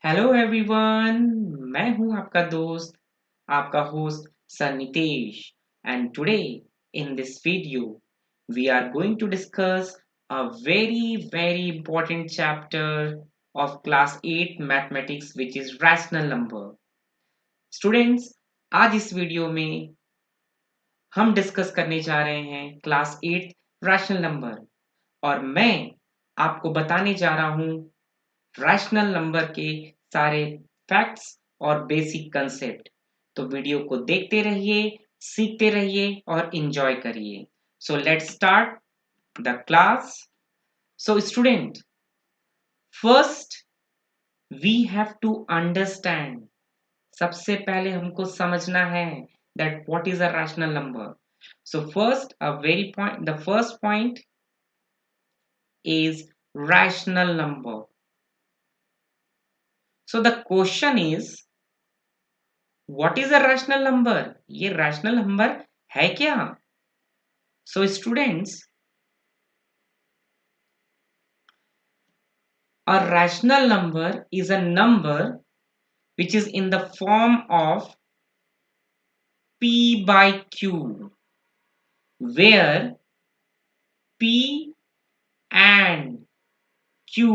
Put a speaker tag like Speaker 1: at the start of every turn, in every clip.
Speaker 1: Hello everyone. मैं हूं आपका दोस्त, आपका host sir Nitesh. And today in this video we are going to discuss a very important chapter of class 8 mathematics, which is rational number. Students, आज इस video में हम डिस्कस करने जा रहे हैं क्लास 8 रैशनल नंबर। और मैं आपको बताने जा रहा हूं रैशनल नंबर के सारे फैक्ट्स और बेसिक कंसेप्ट। तो वीडियो को देखते रहिए, सीखते रहिए और एंजॉय करिए। So let's start the class. So student, first we have to understand, सबसे पहले हमको समझना है that what is a rational number. So first a very point the first point is rational number. So the question is, what is a rational number? ये rational number है क्या? So students, a rational number is a number which is in the form of P by Q, where P and Q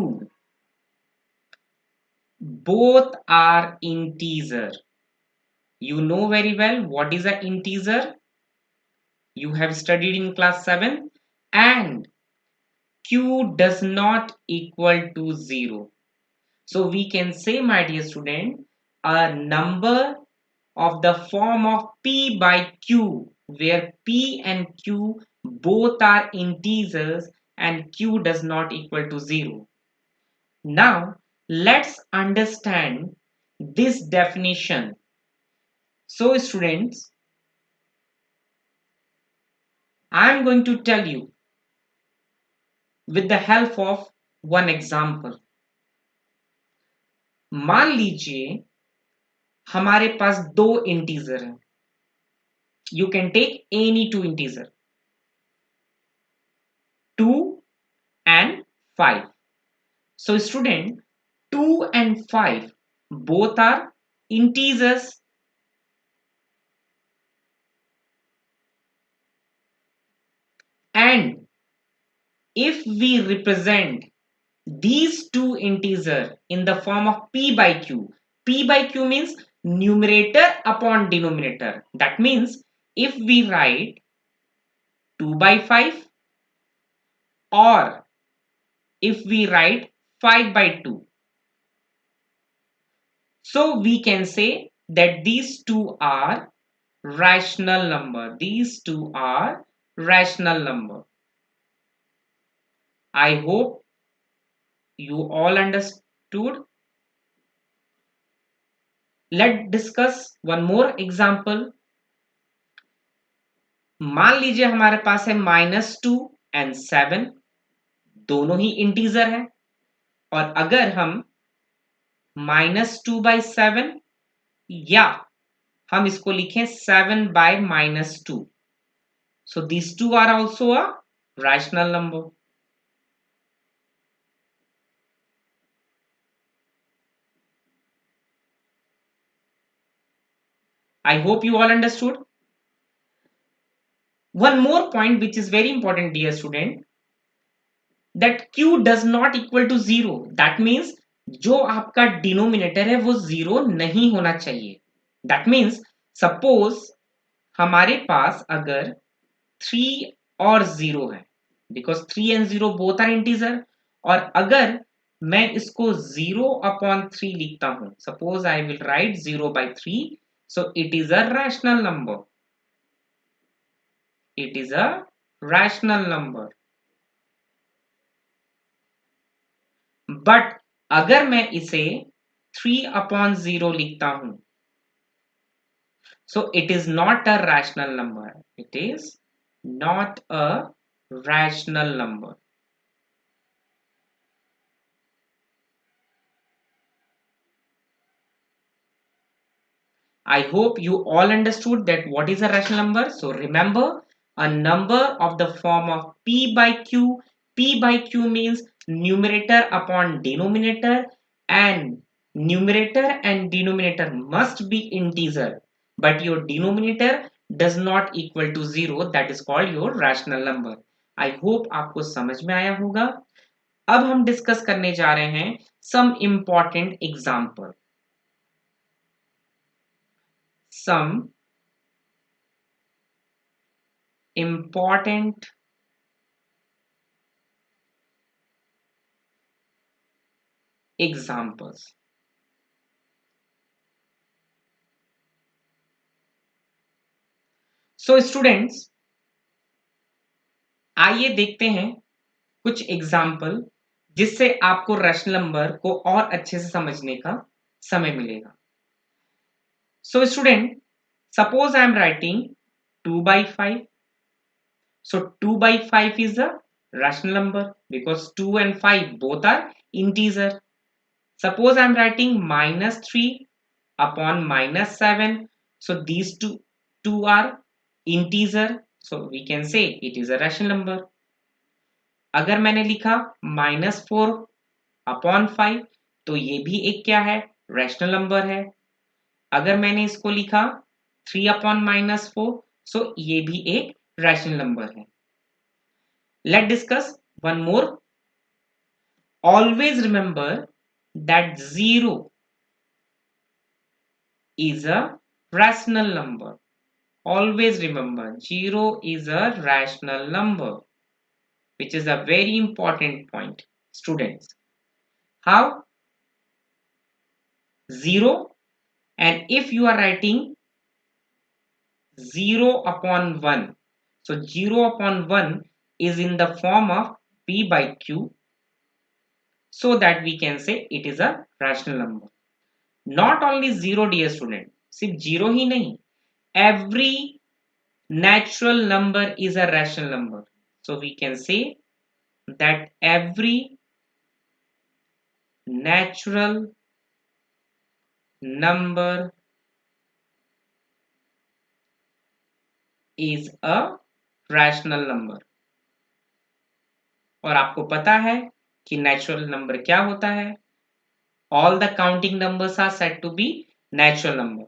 Speaker 1: both are integer. You know very well what is an integer. You have studied in class 7, and Q does not equal to 0. So we can say, my dear student, a number of the form of P by Q, where P and Q both are integers and Q does not equal to 0. Now let's understand this definition. So students, I am going to tell you with the help of one example. मान लीजिए हमारे पास दो integer हैं. You can take any two integer, 2 and 5. So student, 2 and 5 both are integers, and if we represent these two integers in the form of P by Q, P by Q means numerator upon denominator. That means if we write 2 by 5 or if we write 5 by 2, so we can say that these two are rational number. These two are rational number. I hope you all understood. Let's discuss one more example. मान लीजिए हमारे पास है -2 and 7, दोनों ही integer है। और अगर हम -2/7 या हम इसको लिखें 7/-2, so these two are also a rational number. I hope you all understood. One more point which is very important, dear student, that Q does not equal to 0. That means जो आपका डिनोमिनेटर है वो 0 नहीं होना चाहिए. That means suppose हमारे पास अगर 3 और 0 है, because 3 and 0 both are integer, और अगर मैं इसको 0/3 लिखता हूं, suppose I will write 0/3, so it is a rational number. It is a rational number. But अगर मैं इसे 3/0 लिखता हूं, so it is not a rational number. It is not a rational number. I hope you all understood that what is a rational number. So remember, a number of the form of P by Q. P by Q means numerator upon denominator, and numerator and denominator must be integer, but your denominator does not equal to 0, that is called your rational number. I hope आपको समझ में आया होगा. अब हम discuss करने जा रहे हैं some important example. Some important examples. So students, आइए देखते हैं कुछ एग्जाम्पल जिससे आपको रैशनल नंबर को और अच्छे से समझने का समय मिलेगा. So student, suppose I am writing 2 by 5. So 2 by 5 is a rational number because 2 and 5 both are integer. Suppose I am writing minus 3 upon minus 7. So these two are integer. So we can say it is a rational number. अगर मैंने लिखा -4 upon 5 तो ये भी एक क्या है, rational number है. अगर मैंने इसको लिखा 3 अपॉन -4 सो ये भी एक रैशनल नंबर है. Let discuss one more. Always remember that 0 is a rational number. Always remember 0 is a rational number, which is a very important point, students. How? 0, and if you are writing 0 upon 1, so 0 upon 1 is in the form of p by q, so that we can say it is a rational number. Not only 0 dear student, सिर्फ 0 ही नहीं, every natural number is a rational number. So we can say that every natural number is a rational number. और आपको पता है कि natural number क्या होता है. All the counting numbers are said to be natural number.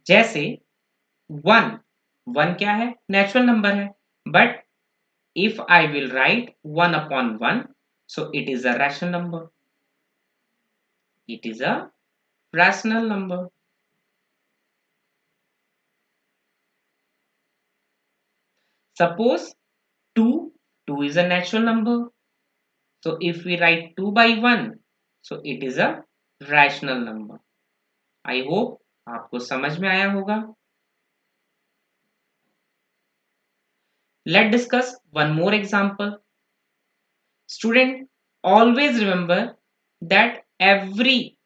Speaker 1: जैसे 1 क्या है, नेचुरल नंबर है. But if I will write 1 upon 1 so it is a rational number. It is a rational number. Suppose 2 is a natural number. So if we write 2 by 1, so it is a rational number. I hope आपको समझ में आया होगा. Let's discuss one more example. Student, always remember that every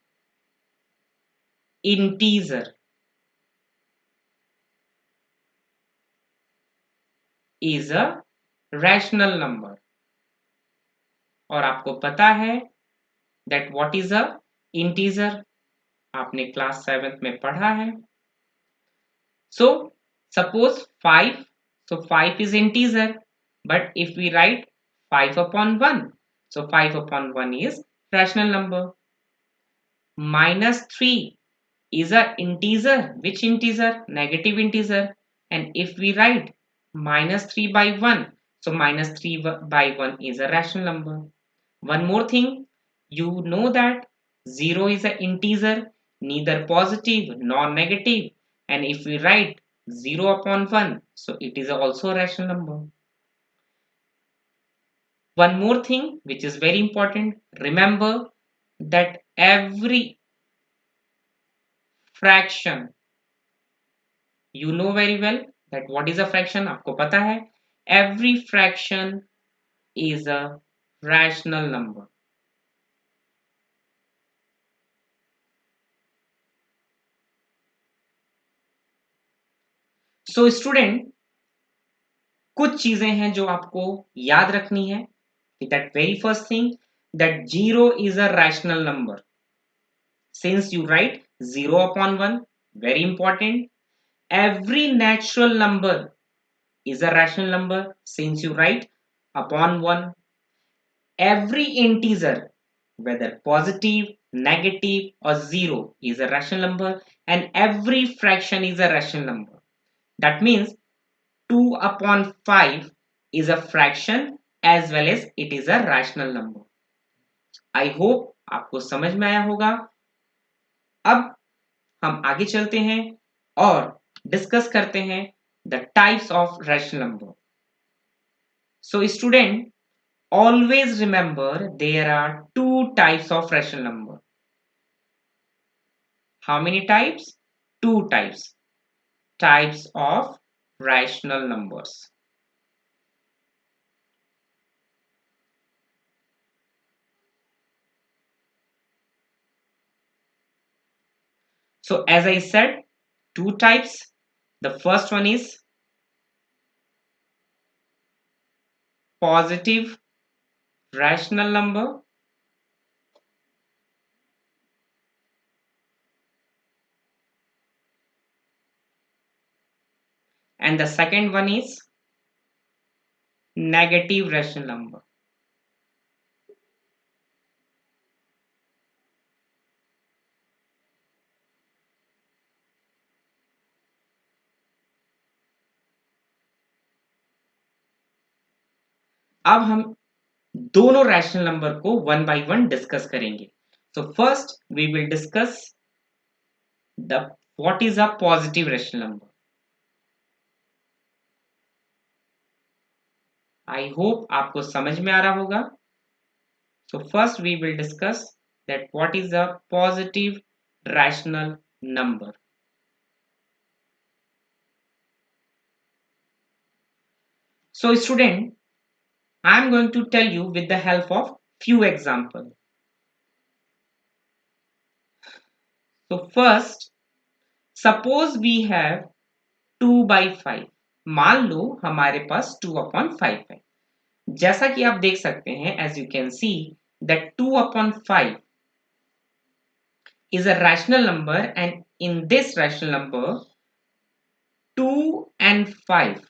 Speaker 1: integer is a rational number. और आपको पता है that what is a integer, आपने क्लास 7th में पढ़ा है. So suppose 5, so 5 is integer, but if we write 5 upon 1, so 5 upon 1 is rational number. -3 is a integer. Which integer? Negative integer. And if we write -3 by 1, so -3 by 1 is a rational number. One more thing, you know that 0 is an integer, neither positive nor negative. And if we write 0 upon 1, so it is also a rational number. One more thing which is very important, remember that every fraction, you know very well that what is a fraction, आपको पता है. Every fraction is a rational number. So student, कुछ चीजें हैं जो आपको याद रखनी है. That very first thing, that 0 is a rational number. Since you write 0 upon 1, very important. Every natural number is a rational number since you write upon 1. Every integer whether positive, negative, or zero is a rational number, and every fraction is a rational number. That means 2 upon 5 is a fraction as well as it is a rational number. I hope आपको समझ में आया होगा. अब हम आगे चलते हैं और डिस्कस करते हैं the types of rational number. So student, always remember there are two types of rational number. How many types? Two types. Types of rational numbers. So as I said, two types. The first one is positive rational number, and the second one is negative rational number. अब हम दोनों rational number को one by one discuss करेंगे. So first we will discuss the what is a positive rational number. I hope आपको समझ में आ रहा होगा. So first we will discuss that what is a positive rational number. So student, I am going to tell you with the help of few examples. So first, suppose we have 2 by 5. मान लो हमारे पास 2 upon 5 है. जैसा कि आप देख सकते हैं, as you can see that 2 upon 5 is a rational number, and in this rational number 2 and 5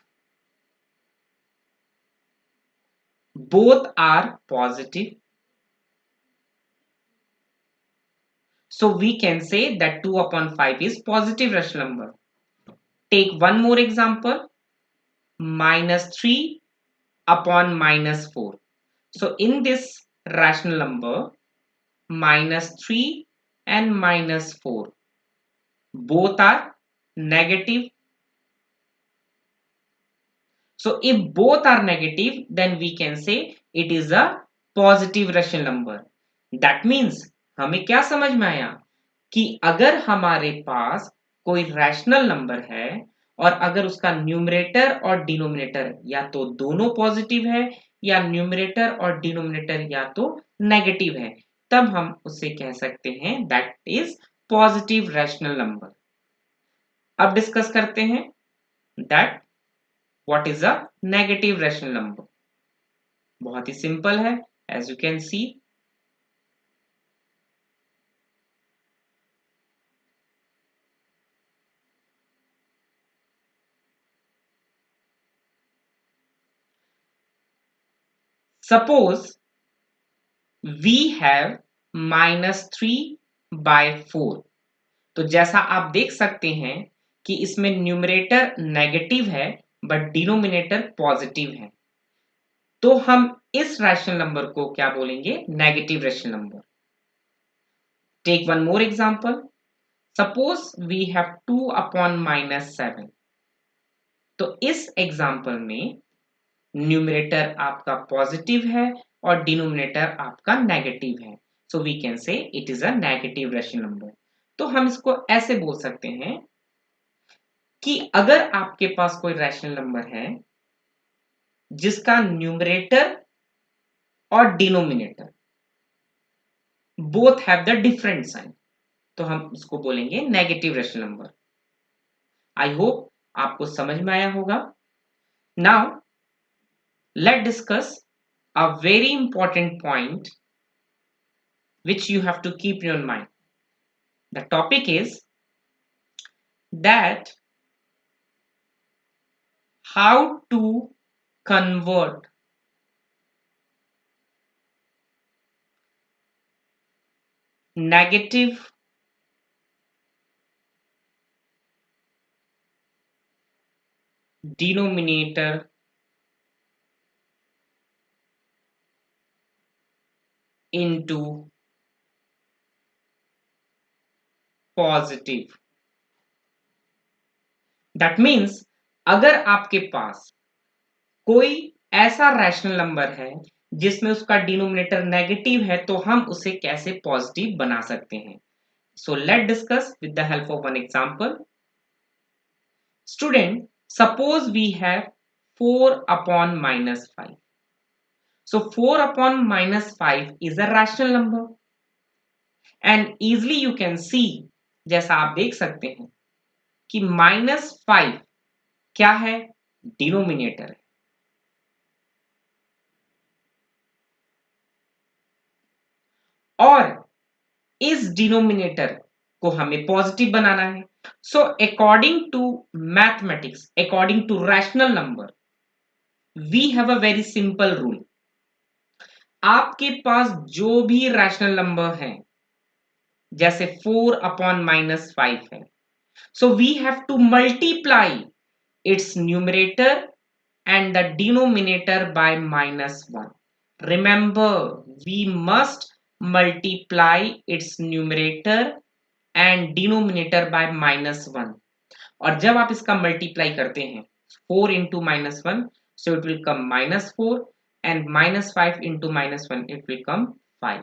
Speaker 1: both are positive. So we can say that 2 upon 5 is positive rational number. Take one more example, -3 upon -4. So in this rational number, -3 and -4 both are negative. So if both are negative, then we can say it is a positive rational number. That means हमें क्या समझ में आया कि अगर हमारे पास कोई rational number है और अगर उसका न्यूमरेटर और डिनोमिनेटर या तो दोनों पॉजिटिव है या न्यूमरेटर और डिनोमिनेटर या तो नेगेटिव है, तब हम उसे कह सकते हैं that is positive rational number. अब डिस्कस करते हैं that what is a negative rational number. बहुत ही सिंपल है, as you can see. Suppose we have -3 by 4. तो जैसा आप देख सकते हैं कि इसमें न्यूमरेटर नेगेटिव है बट डिनोमिनेटर पॉजिटिव है, तो हम इस रैशनल नंबर को क्या बोलेंगे? Negative rational number. Take one more example. Suppose we have 2 upon -7. तो इस एग्जांपल में न्यूमरेटर आपका पॉजिटिव है और डिनोमिनेटर आपका नेगेटिव है, so we can say it is a negative rational number. तो हम इसको ऐसे बोल सकते हैं कि अगर आपके पास कोई रैशनल नंबर है जिसका न्यूमरेटर और denominator both have the different sign, तो हम इसको बोलेंगे negative rational number. I hope आपको समझ में आया होगा. Now let's discuss a very important point which you have to keep in your mind. The topic is that how to convert negative denominator into positive. That means अगर आपके पास कोई ऐसा rational number है जिसमें उसका डिनोमिनेटर नेगेटिव है तो हम उसे कैसे पॉजिटिव बना सकते हैं. So let's discuss with the help of one example. Student, suppose we have 4 upon minus 5. So 4 upon minus 5 is a rational number. And easily you can see, जैसा आप देख सकते हैं कि minus 5 क्या है? डिनोमिनेटर है. और इस डिनोमिनेटर को हमें पॉजिटिव बनाना है. So according to mathematics, according to rational number, we have a very simple rule. आपके पास जो भी रैशनल नंबर है, जैसे 4 अपॉन माइनस 5 है, so we have to multiply its numerator and the denominator by minus 1. Remember, we must multiply its numerator and denominator by minus 1. और जब आप इसका मल्टीप्लाई करते हैं 4 into minus 1, so it will come minus 4, and minus 5 into minus 1, it will come 5.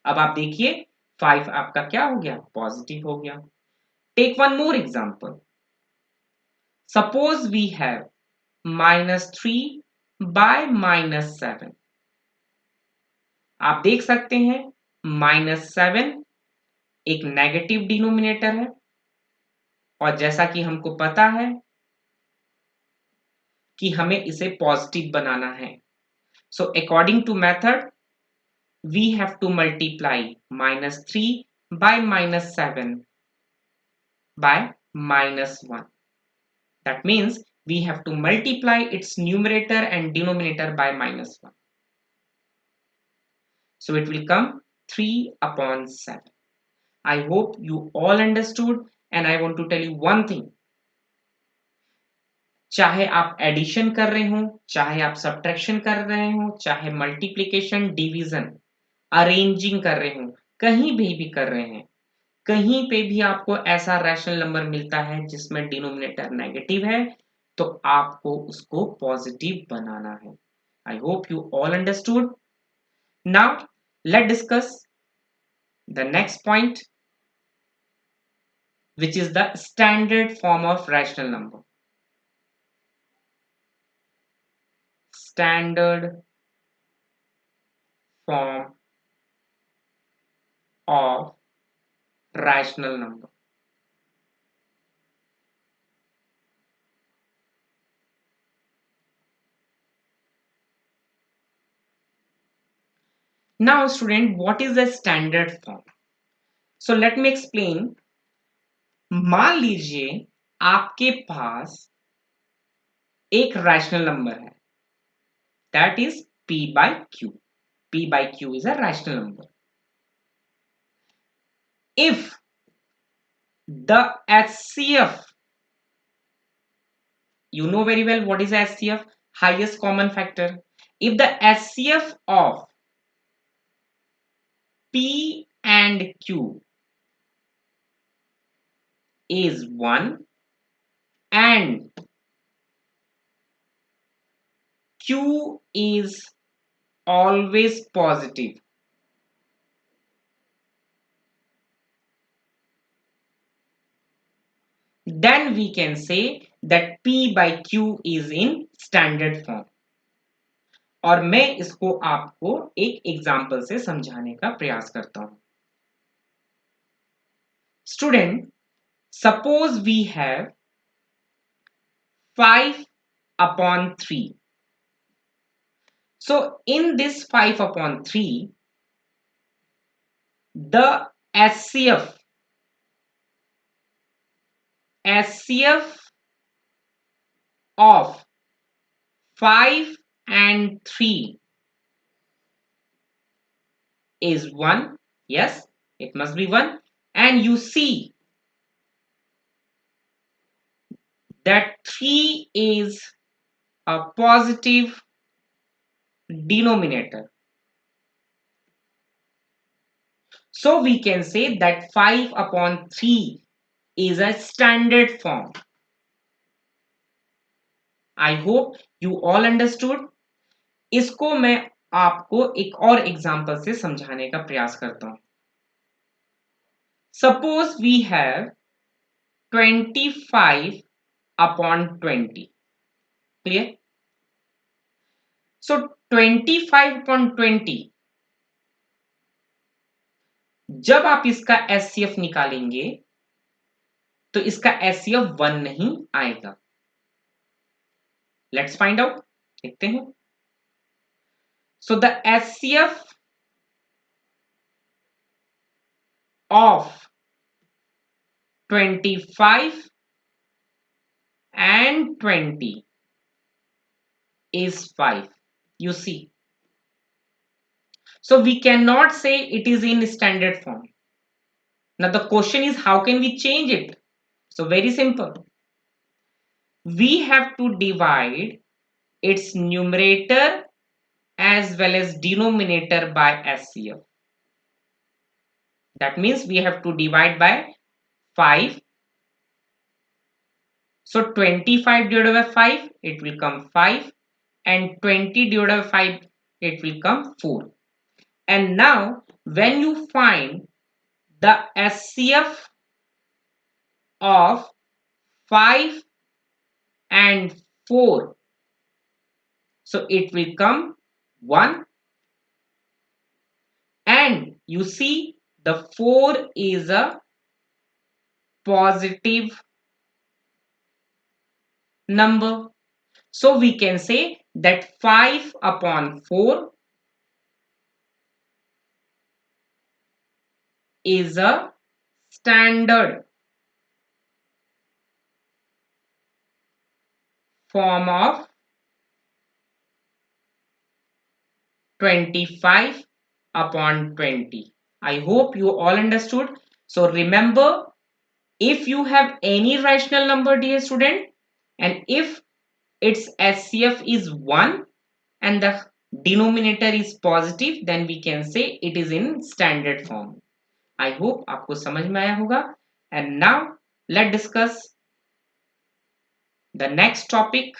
Speaker 1: अब आप देखिए 5 आपका क्या हो गया? पॉजिटिव हो गया. Take one more example. Suppose we have minus 3 by minus 7. आप देख सकते हैं minus 7 एक नेगेटिव डिनोमिनेटर है और जैसा कि हमको पता है कि हमें इसे पॉजिटिव बनाना है. So according to method we have to multiply minus 3 by minus 7 by minus 1. That means we have to multiply its numerator and denominator by minus 1. So it will come 3 upon 7. I hope you all understood, and I want to tell you one thing. चाहे आप addition कर रहे हो, चाहे आप subtraction कर रहे हो, चाहे मल्टीप्लिकेशन, डिवीजन, अरेंजिंग कर रहे हो, कहीं भी कर रहे हैं, कहीं पे भी आपको ऐसा रैशनल नंबर मिलता है जिसमें डिनोमिनेटर नेगेटिव है, तो आपको उसको पॉजिटिव बनाना है. I hope you all understood. Now let discuss the next point, which is the standard form of rational number. Standard form of rational number. Now student, what is the standard form? So let me explain. मान लीजिए आपके पास एक rational number है, that is p by q. P by q is a rational number. If the HCF, you know very well what is HCF, highest common factor. If the HCF of P and Q is 1 and Q is always positive, then we can say that P by Q is in standard form. और मैं इसको आपको एक example से समझाने का प्रयास करता हूं. Student, suppose we have 5 upon 3. So in this 5 upon 3, the HCF of 5 and 3 is 1, Yes, it must be 1. And you see that 3 is a positive denominator. So we can say that 5 upon 3 is a standard form. I hope you all understood. इसको मैं आपको एक और example से समझाने का प्रयास करता हूं. Suppose we have 25 upon 20. Clear? So 25 upon 20, जब आप इसका एचसीएफ निकालेंगे तो इसका एचसीएफ 1 नहीं आएगा. Let's find out. देखते हैं. So the HCF of 25 and 20 is 5. You see. So we cannot say it is in standard form. Now the question is, how can we change it? So very simple. We have to divide its numerator as well as denominator by SCF. That means we have to divide by 5. So 25 divided by 5, it will come 5, and 20 divided by 5, it will come 4. And now when you find the SCF of 5 and 4, so it will come 1, and you see the 4 is a positive number. So we can say that 5 upon 4 is a standard form of 25 upon 20. I hope you all understood. So remember, if you have any rational number, dear student, and if its SCF is 1 and the denominator is positive, then we can say it is in standard form. I hope आपको समझ में आया होगा. And now let's discuss the next topic,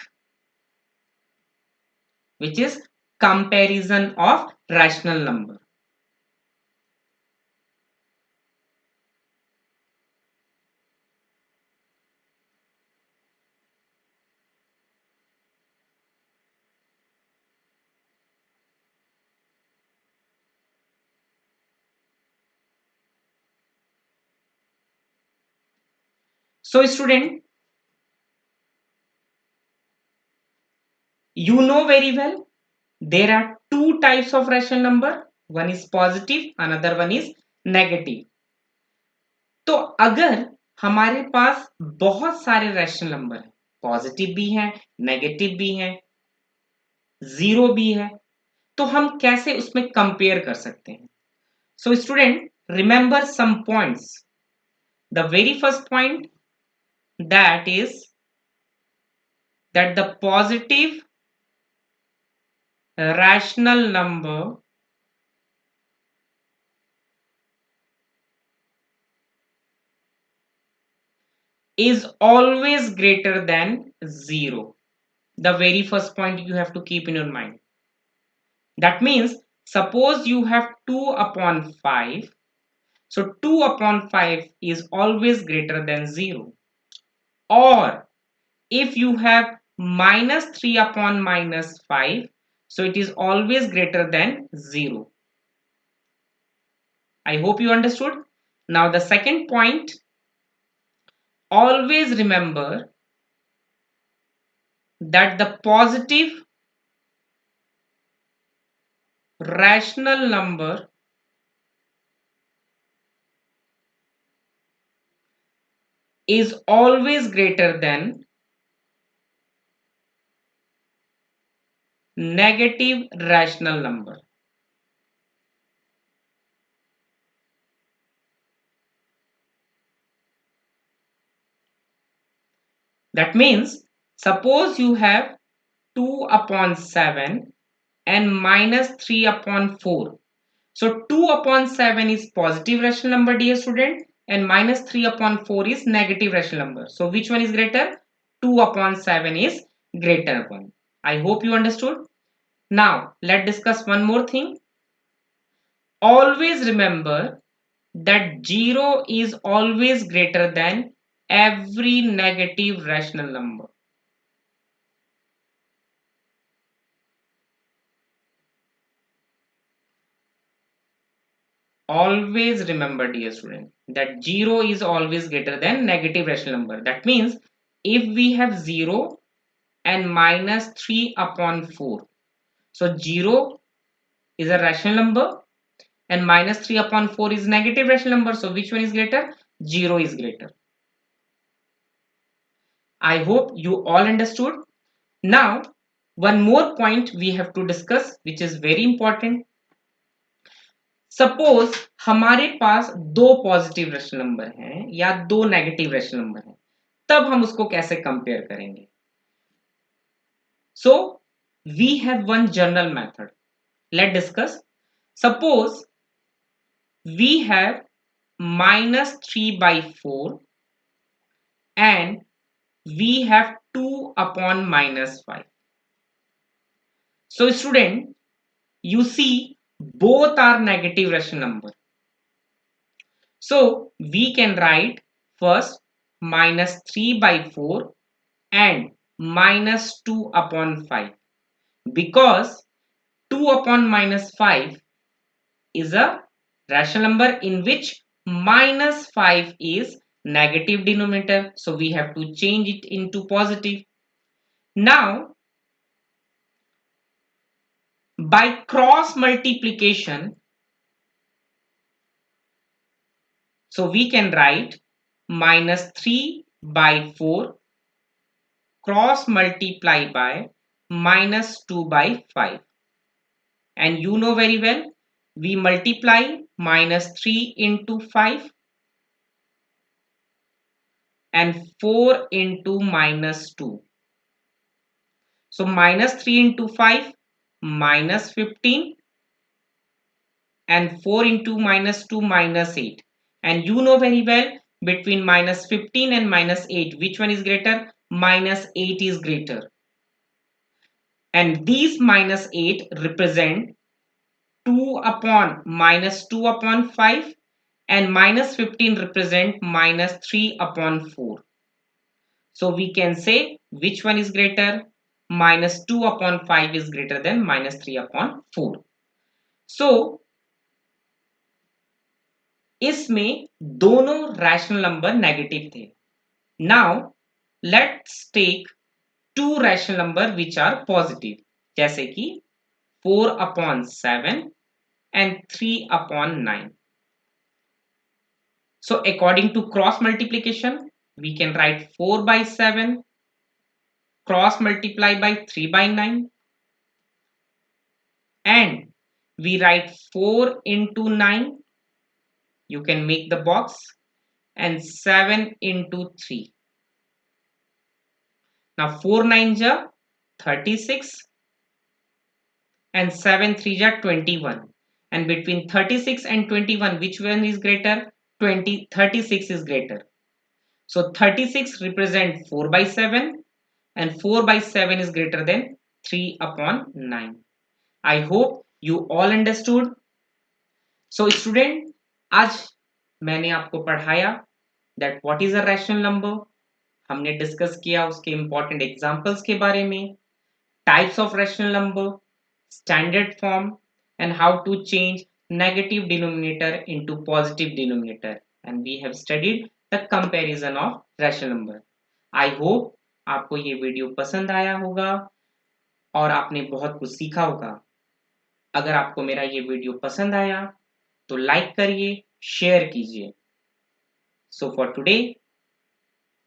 Speaker 1: which is comparison of rational number. So student, you know very well there are two types of rational number. One is positive, another one is negative. तो अगर हमारे पास बहुत सारे rational number हैं, positive भी हैं, negative भी हैं, जीरो भी है, तो हम कैसे उसमें कंपेयर कर सकते हैं? So student, remember some points. The very first point, that is that the positive rational number is always greater than 0. The very first point you have to keep in your mind. That means suppose you have 2 upon 5. So 2 upon 5 is always greater than 0. Or if you have minus 3 upon minus 5, so it is always greater than 0. I hope you understood. Now the second point, always remember that the positive rational number is always greater than negative rational number. That means suppose you have 2 upon 7 and minus 3 upon 4. So 2 upon 7 is positive rational number, dear student, and minus 3 upon 4 is negative rational number. So which one is greater? 2 upon 7 is greater one. I hope you understood. Now let's discuss one more thing. Always remember that 0 is always greater than every negative rational number. Always remember, dear student, that 0 is always greater than negative rational number. That means if we have 0 and minus 3 upon 4, so 0 is a rational number and minus 3 upon 4 is negative rational number. So which one is greater? 0 is greater. I hope you all understood. Now one more point we have to discuss, which is very important. Suppose हमारे पास दो positive rational number हैं या दो negative rational number हैं, तब हम उसको कैसे कंपेयर करेंगे? So we have one general method. Let discuss. Suppose we have -3/4 and we have 2 upon -5. So student, you see both are negative rational number. So we can write first -3/4 and -2 upon 5, because 2 upon -5 is a rational number in which -5 is negative denominator. So we have to change it into positive. Now by cross multiplication, so we can write -3/4 cross multiply by -2/5. And you know very well, we multiply -3 into 5 and 4 into -2. So -3 into 5 -15 and 4 into -2 -8. And you know very well, between -15 and -8, which one is greater? -8 is greater. And these -8 represent 2 upon -2 upon 5 and -15 represent -3 upon 4. So we can say which one is greater? -2 upon 5 is greater than -3 upon 4. So इसमें दोनों rational number negative थे. Now let's take two rational number which are positive, जैसे कि 4 upon 7 and 3 upon 9. So according to cross multiplication, we can write 4/7 cross multiply by 3/9, and we write 4 into 9, you can make the box, and 7 into 3. Now 4 9s are 36 and 7 3s are 21. And between 36 and 21, which one is greater? 36 is greater. So 36 represent 4/7 and 4/7 is greater than 3 upon 9. I hope you all understood. So student, आज मैंने आपको पढ़ाया that what is a rational number. हमने discuss किया उसके important examples के बारे में, types of rational number, standard form, and how to change negative denominator into positive denominator, and we have studied the comparison of rational number. I hope आपको ये video पसंद आया होगा और आपने बहुत कुछ सीखा होगा. अगर आपको मेरा ये वीडियो पसंद आया तो लाइक करिए, शेयर कीजिए. So for today,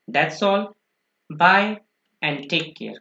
Speaker 1: that's all. Bye and take care.